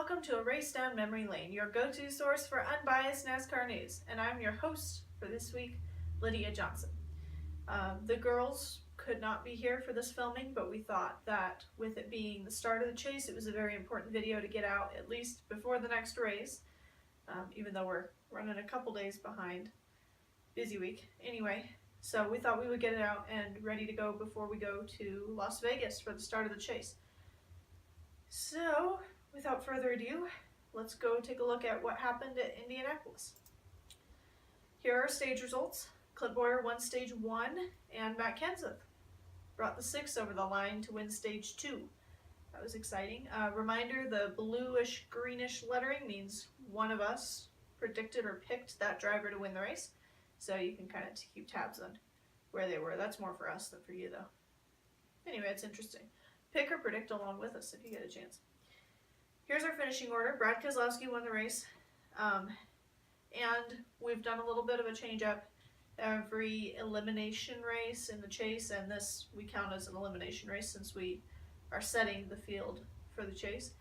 welcome to A Race Down Memory Lane, your go-to source for unbiased NASCAR news. And I'm your host for this week, Lydia Johnson. The girls could not be here for this filming, but we thought that with it being the start of the chase, it was a very important video to get out at least before the next race, even though we're running a couple days behind. Busy week. Anyway, so we thought we would get it out and ready to go before we go to Las Vegas for the start of the chase. So, without further ado, let's go take a look at what happened at Indianapolis. Here are stage results. Clint Bowyer won stage 1, and Matt Kenseth brought the 6 over the line to win stage 2. That was exciting. Reminder, the bluish greenish lettering means one of us predicted or picked that driver to win the race. So you can kind of keep tabs on where they were. That's more for us than for you, though. Anyway, it's interesting. Pick or predict along with us if you get a chance. Here's our finishing order. Brad Keselowski won the race. And we've done a little bit of a change up. Every elimination race in the chase, and this we count as an elimination race since we are setting the field for the chase.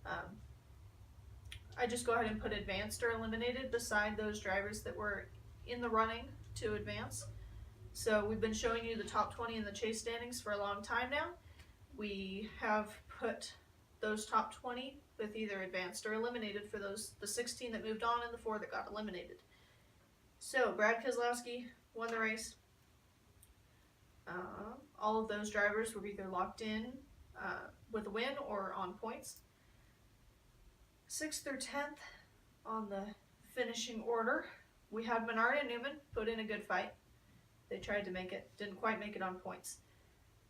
I just go ahead and put advanced or eliminated beside those drivers that were in the running to advance. So we've been showing you the top 20 in the chase standings for a long time now. We have put those top 20 with either advanced or eliminated for the 16 that moved on and the 4 that got eliminated. So Brad Keselowski won the race. All of those drivers were either locked in with a win or on points. 6th through 10th on the finishing order, we had Menard and Newman put in a good fight. They tried to make it, didn't quite make it on points.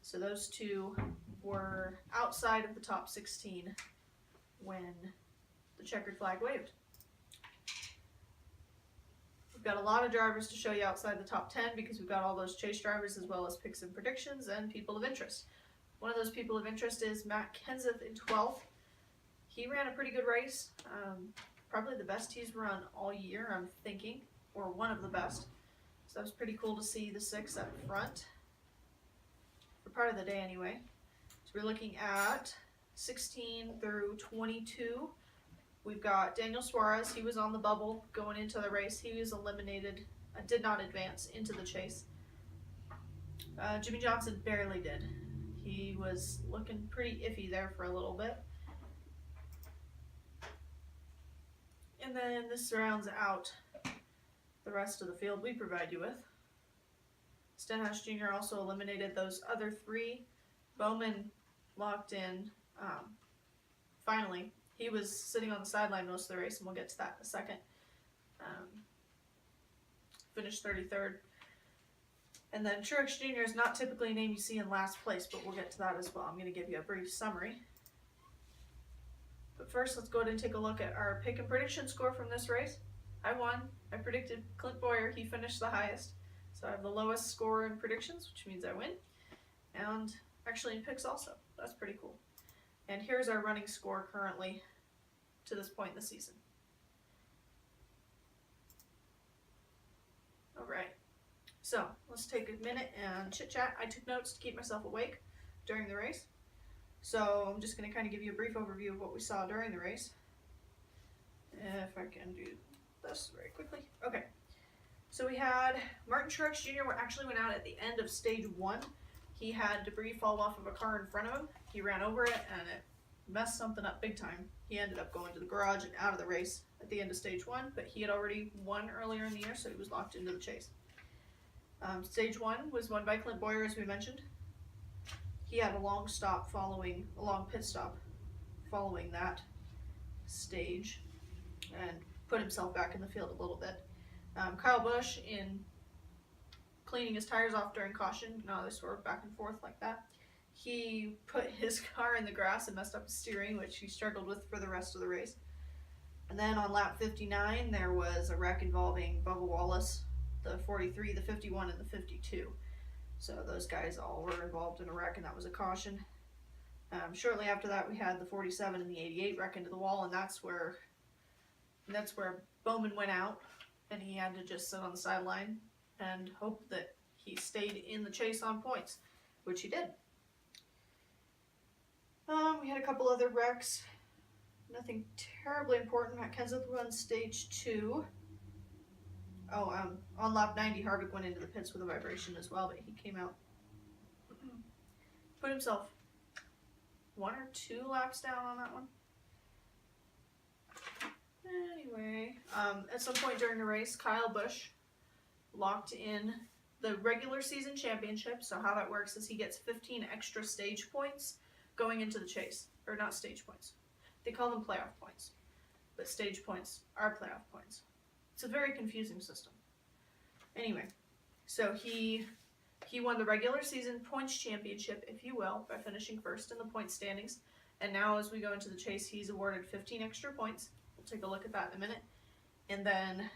So those two were outside of the top 16 when the checkered flag waved. We've got a lot of drivers to show you outside the top 10 because we've got all those chase drivers as well as picks and predictions and people of interest. One of those people of interest is Matt Kenseth in 12th. He ran a pretty good race, probably the best he's run all year, I'm thinking, or one of the best. So that was pretty cool to see the 6 up front, for part of the day anyway. So we're looking at 16 through 22. We've got Daniel Suarez. He was on the bubble going into the race. He was eliminated, did not advance into the chase. Jimmie Johnson barely did. He was looking pretty iffy there for a little bit. And then this rounds out the rest of the field we provide you with. Stenhouse Jr. also eliminated those other 3. Bowman locked in. Finally, he was sitting on the sideline most of the race, and we'll get to that in a second. Finished 33rd. And then Truex Jr. is not typically a name you see in last place, but we'll get to that as well. I'm going to give you a brief summary. But first, let's go ahead and take a look at our pick and prediction score from this race. I won. I predicted Clint Bowyer. He finished the highest. So I have the lowest score in predictions, which means I win. And actually in picks also. That's pretty cool. And here's our running score currently to this point in the season. Alright. So let's take a minute and chit chat. I took notes to keep myself awake during the race. So I'm just going to kind of give you a brief overview of what we saw during the race. If I can do this very quickly. Okay. So we had Martin Truex Jr. actually went out at the end of stage 1. He had debris fall off of a car in front of him. He ran over it and it messed something up big time. He ended up going to the garage and out of the race at the end of stage 1, but he had already won earlier in the year, so he was locked into the chase. Stage 1 was won by Clint Bowyer, as we mentioned. He had a long pit stop following that stage and put himself back in the field a little bit. Kyle Busch, in cleaning his tires off during caution, they swerved back and forth like that. He put his car in the grass and messed up his steering, which he struggled with for the rest of the race. And then on lap 59, there was a wreck involving Bubba Wallace, the 43, the 51, and the 52. So those guys all were involved in a wreck, and that was a caution. Shortly after that, we had the 47 and the 88 wreck into the wall, and that's where Bowman went out, and he had to just sit on the sideline and hope that he stayed in the chase on points, which he did. We had a couple other wrecks. nothing terribly important. Matt Kenseth won stage 2. Oh, on lap 90, Harvick went into the pits with a vibration as well, but he came out, put himself 1 or 2 laps down on that one. Anyway, at some point during the race, Kyle Busch locked in the regular season championship. So how that works is he gets 15 extra stage points going into the chase. Or not stage points. They call them playoff points. But stage points are playoff points. It's a very confusing system. Anyway, so he won the regular season points championship, if you will, by finishing first in the point standings. And now as we go into the chase, he's awarded 15 extra points. We'll take a look at that in a minute. And then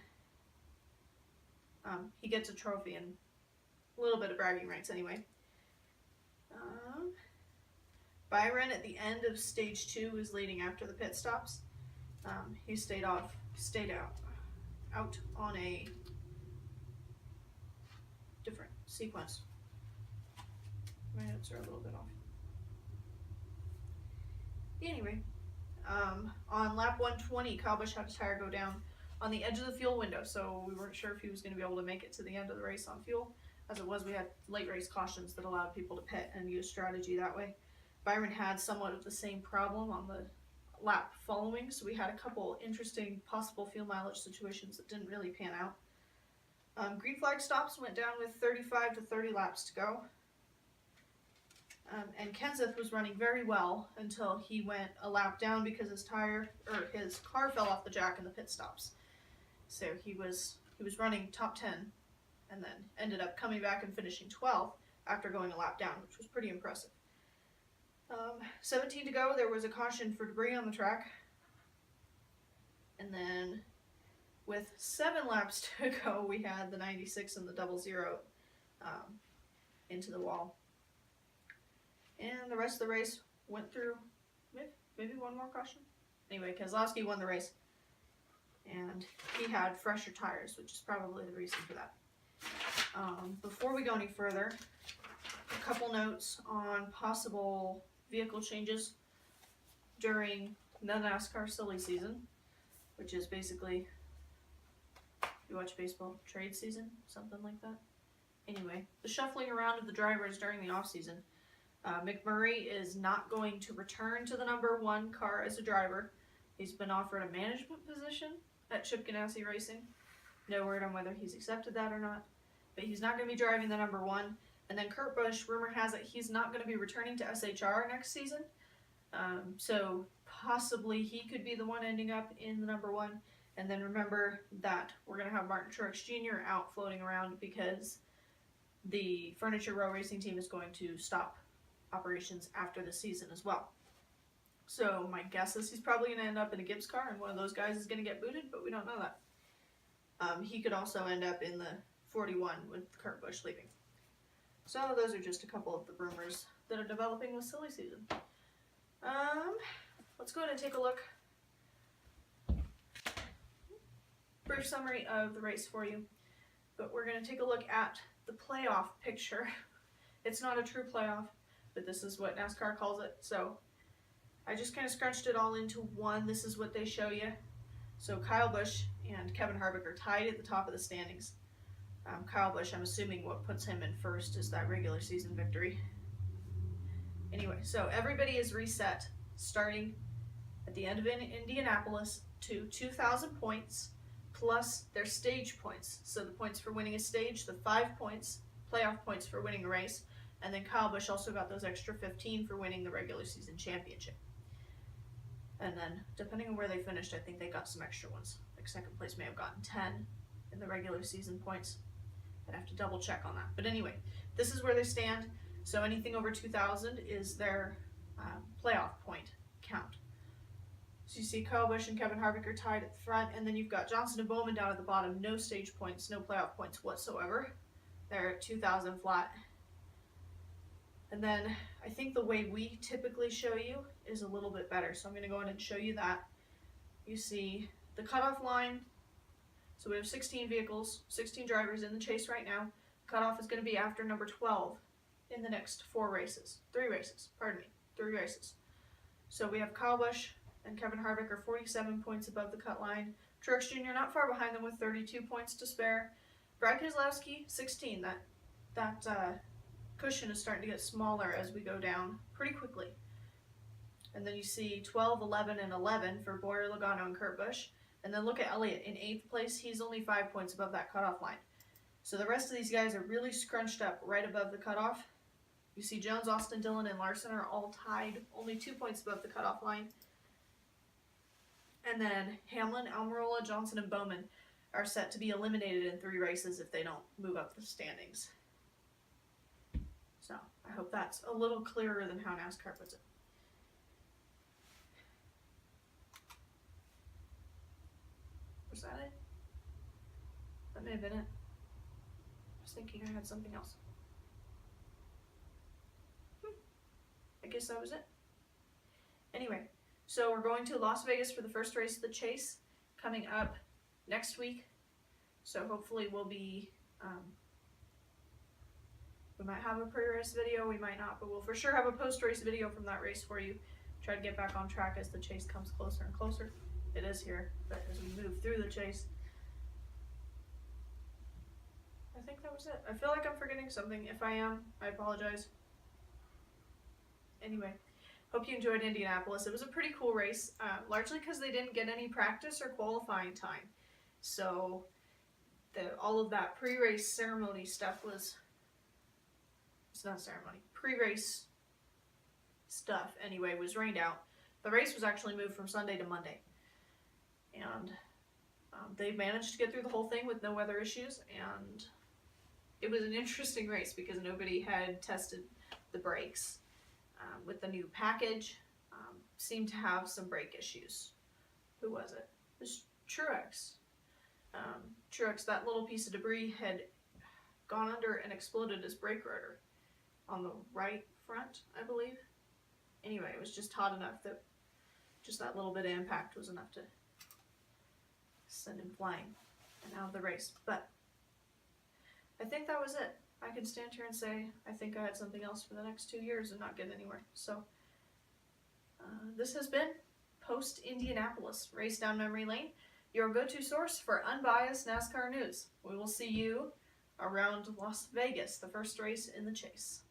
he gets a trophy and a little bit of bragging rights anyway. Byron at the end of stage 2 is leading after the pit stops. He stayed out on a different sequence. My notes are a little bit off. Anyway, on lap 120, Kyle Busch had a tire go down on the edge of the fuel window, so we weren't sure if he was going to be able to make it to the end of the race on fuel. As it was, we had late race cautions that allowed people to pit and use strategy that way. Byron had somewhat of the same problem on the lap following, so we had a couple interesting possible fuel mileage situations that didn't really pan out. Green flag stops went down with 35 to 30 laps to go. And Kenseth was running very well until he went a lap down because his car fell off the jack in the pit stops. So he was running top 10 and then ended up coming back and finishing 12th after going a lap down, which was pretty impressive. 17 to go, there was a caution for debris on the track. And then with 7 laps to go, we had the 96 and the 00 into the wall. And the rest of the race went through maybe one more caution. Anyway, Keselowski won the race. And he had fresher tires, which is probably the reason for that. Before we go any further, a couple notes on possible vehicle changes during the NASCAR silly season, which is basically, you watch baseball, trade season, something like that. Anyway, the shuffling around of the drivers during the off-season. McMurray is not going to return to the number 1 car as a driver. He's been offered a management position at Chip Ganassi Racing. No word on whether he's accepted that or not. But he's not going to be driving the number 1. And then Kurt Busch, rumor has it, he's not going to be returning to SHR next season. So possibly he could be the one ending up in the number 1. And then remember that we're going to have Martin Truex Jr. out floating around because the Furniture Row Racing team is going to stop operations after the season as well. So my guess is he's probably going to end up in a Gibbs car and one of those guys is going to get booted, but we don't know that. He could also end up in the 41 with Kurt Busch leaving. So those are just a couple of the rumors that are developing with silly season. Let's go ahead and take a look. Brief summary of the race for you, but we're going to take a look at the playoff picture. It's not a true playoff, but this is what NASCAR calls it. So I just kind of scrunched it all into one. This is what they show you. So Kyle Busch and Kevin Harvick are tied at the top of the standings. Kyle Busch, I'm assuming what puts him in first is that regular season victory. Anyway, so everybody is reset starting at the end of Indianapolis to 2,000 points plus their stage points. So the points for winning a stage, the 5 points, playoff points for winning a race, and then Kyle Busch also got those extra 15 for winning the regular season championship. And then, depending on where they finished, I think they got some extra ones. Like second place may have gotten 10 in the regular season points. I'd have to double check on that. But anyway, this is where they stand. So anything over 2,000 is their playoff point count. So you see Kyle Busch and Kevin Harvick are tied at the front, and then you've got Johnson and Bowman down at the bottom. No stage points, no playoff points whatsoever. They're at 2,000 flat. And then I think the way we typically show you is a little bit better. So I'm going to go ahead and show you that. You see the cutoff line. So we have 16 vehicles, 16 drivers in the chase right now. Cutoff is going to be after number 12 in the next 3 races. So we have Kyle Busch and Kevin Harvick are 47 points above the cut line. Truex Jr. not far behind them with 32 points to spare. Brad Keselowski, 16. That cushion is starting to get smaller as we go down pretty quickly. And then you see 12, 11, and 11 for Boyer, Logano, and Kurt Busch. And then look at Elliott in 8th place. He's only 5 points above that cutoff line. So the rest of these guys are really scrunched up right above the cutoff. You see Jones, Austin, Dillon, and Larson are all tied, only 2 points above the cutoff line. And then Hamlin, Almirola, Johnson, and Bowman are set to be eliminated in 3 races if they don't move up the standings. So I hope that's a little clearer than how NASCAR puts it. Was that it? That may have been it. I was thinking I had something else. I guess that was it. Anyway, so we're going to Las Vegas for the first race of the Chase coming up next week. So hopefully we'll be, we might have a pre-race video, we might not, but we'll for sure have a post-race video from that race for you. Try to get back on track as the Chase comes closer and closer. It is here, but as we move through the Chase. I think that was it. I feel like I'm forgetting something. If I am, I apologize. Anyway, hope you enjoyed Indianapolis. It was a pretty cool race, largely because they didn't get any practice or qualifying time. So all of that pre-race ceremony stuff was, it's not ceremony, pre-race stuff anyway was rained out. The race was actually moved from Sunday to Monday. And they managed to get through the whole thing with no weather issues, and it was an interesting race because nobody had tested the brakes. With the new package, seemed to have some brake issues. Who was it? It was Truex. Truex, that little piece of debris had gone under and exploded his brake rotor on the right front, I believe. Anyway, it was just hot enough that just that little bit of impact was enough to send him flying and out of the race. But I think that was it. I can stand here and say I think I had something else for the next 2 years and not get anywhere. So this has been Post-Indianapolis, Race Down Memory Lane, your go-to source for unbiased NASCAR news. We will see you around Las Vegas, the first race in the Chase.